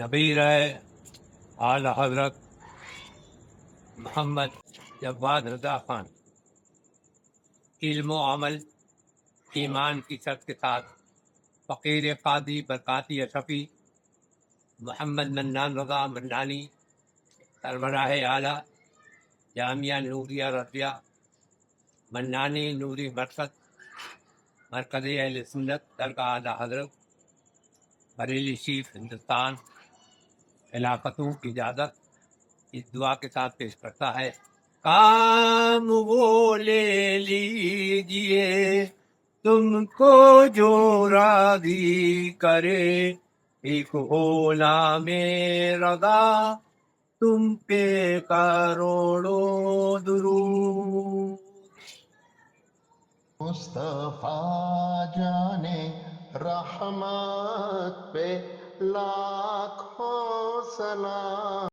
نبی رہے اعلی حضرت محمد جواد رضا خان، علم و عمل ایمان کی شرط کے ساتھ فقیر قاضی برکاتی اشفی محمد منان رضا منانی، سربراہ اعلیٰ جامعہ نوریہ رضیہ منانی نوری مرکز، مرکز اہل سنت درگاہ اعلیٰ حضرت بریلی شریف ہندوستان، خلافتوں کی اجازت اس دعا کے ساتھ پیش کرتا ہے۔ کام وہ لے لیجئے تم کو جو راضی کرے، ایک غلام رضا تم پہ کروڑوں درود۔ مصطفیٰ جانے رحمت پہ لاکھوں سلام۔